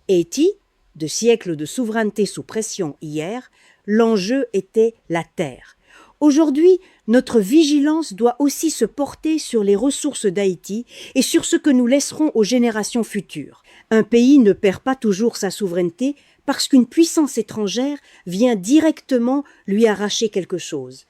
Haïti, de siècles de souveraineté sous pression hier, l'enjeu était la terre. Aujourd'hui, notre vigilance doit aussi se porter sur les ressources d'Haïti et sur ce que nous laisserons aux générations futures. Un pays ne perd pas toujours sa souveraineté parce qu'une puissance étrangère vient directement lui arracher quelque chose.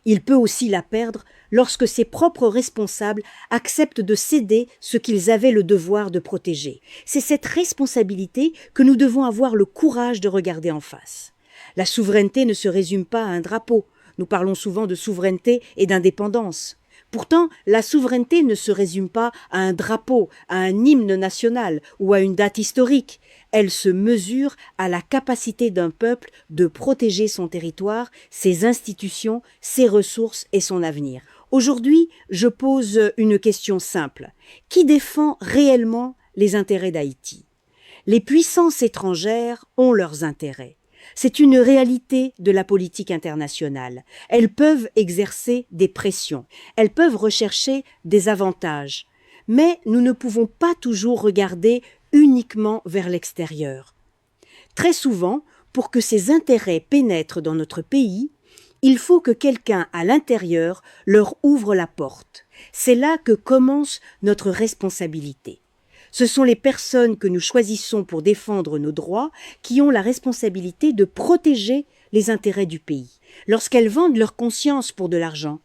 Il peut aussi la perdre lorsque ses propres responsables acceptent de céder ce qu'ils avaient le devoir de protéger. C'est cette responsabilité que nous devons avoir le courage de regarder en face. La souveraineté ne se résume pas à un drapeau. Nous parlons souvent de souveraineté et d'indépendance. Pourtant, la souveraineté ne se résume pas à un drapeau, à un hymne national ou à une date historique. Elle se mesure à la capacité d'un peuple de protéger son territoire, ses institutions, ses ressources et son avenir. Aujourd'hui, je pose une question simple. Qui défend réellement les intérêts d'Haïti? Les puissances étrangères ont leurs intérêts. C'est une réalité de la politique internationale. Elles peuvent exercer des pressions, elles peuvent rechercher des avantages, mais nous ne pouvons pas toujours regarder uniquement vers l'extérieur. Très souvent, pour que ces intérêts pénètrent dans notre pays, il faut que quelqu'un à l'intérieur leur ouvre la porte. C'est là que commence notre responsabilité. Ce sont les personnes que nous choisissons pour défendre nos droits qui ont la responsabilité de protéger les intérêts du pays. Lorsqu'elles vendent leur conscience pour de l'argent,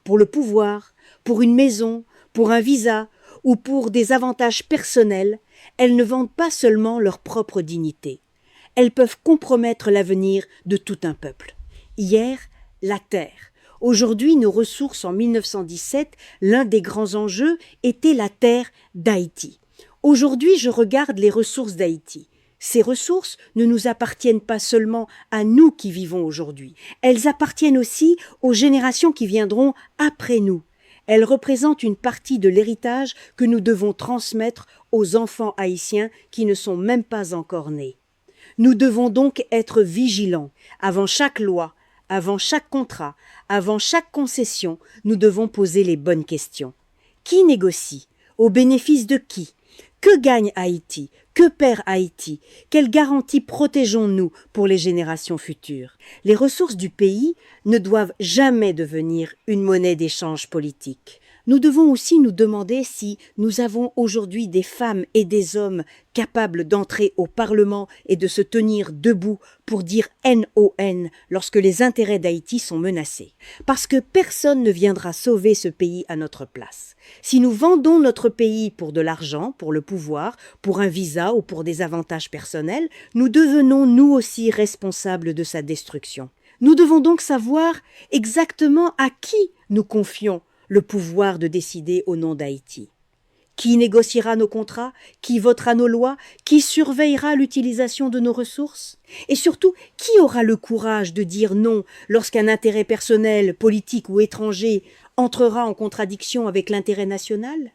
pour le pouvoir, pour une maison, pour un visa ou pour des avantages personnels, elles ne vendent pas seulement leur propre dignité. Elles peuvent compromettre l'avenir de tout un peuple. Hier, la terre. Aujourd'hui, nos ressources en 1917, l'un des grands enjeux était la terre d'Haïti. Aujourd'hui, je regarde les ressources d'Haïti. Ces ressources ne nous appartiennent pas seulement à nous qui vivons aujourd'hui. Elles appartiennent aussi aux générations qui viendront après nous. Elles représentent une partie de l'héritage que nous devons transmettre aux enfants haïtiens qui ne sont même pas encore nés. Nous devons donc être vigilants. Avant chaque loi, avant chaque contrat, avant chaque concession, nous devons poser les bonnes questions. Qui négocie? Au bénéfice de qui? Que gagne Haïti? Que perd Haïti? Quelles garanties protégeons-nous pour les générations futures? Les ressources du pays ne doivent jamais devenir une monnaie d'échange politique. Nous devons aussi nous demander si nous avons aujourd'hui des femmes et des hommes capables d'entrer au Parlement et de se tenir debout pour dire NON lorsque les intérêts d'Haïti sont menacés. Parce que personne ne viendra sauver ce pays à notre place. Si nous vendons notre pays pour de l'argent, pour le pouvoir, pour un visa ou pour des avantages personnels, nous devenons nous aussi responsables de sa destruction. Nous devons donc savoir exactement à qui nous confions le pouvoir de décider au nom d'Haïti. Qui négociera nos contrats? Qui votera nos lois? Qui surveillera l'utilisation de nos ressources? Et surtout, qui aura le courage de dire non lorsqu'un intérêt personnel, politique ou étranger entrera en contradiction avec l'intérêt national?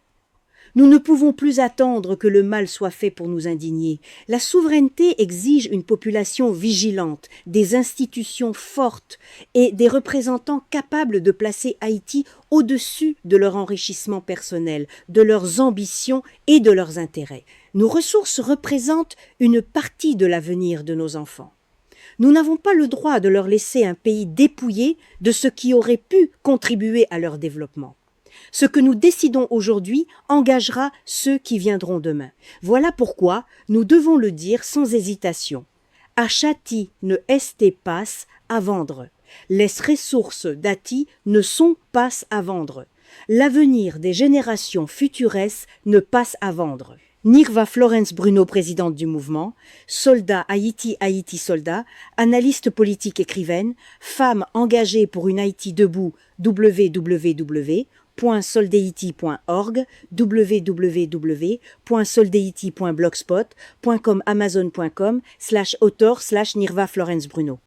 Nous ne pouvons plus attendre que le mal soit fait pour nous indigner. La souveraineté exige une population vigilante, des institutions fortes et des représentants capables de placer Haïti au-dessus de leur enrichissement personnel, de leurs ambitions et de leurs intérêts. Nos ressources représentent une partie de l'avenir de nos enfants. Nous n'avons pas le droit de leur laisser un pays dépouillé de ce qui aurait pu contribuer à leur développement. Ce que nous décidons aujourd'hui engagera ceux qui viendront demain. Voilà pourquoi nous devons le dire sans hésitation. Achati ne este pas à vendre. Les ressources d'Haïti ne sont pas à vendre. L'avenir des générations futures ne passe à vendre. Nirva Florence Bruno, présidente du mouvement, soldat Haïti soldat, analyste politique écrivaine, femme engagée pour une Haïti debout, www.soldeiti.org, www.soldeiti.blogspot.com, amazon.com/author/Nirva Florence Bruno.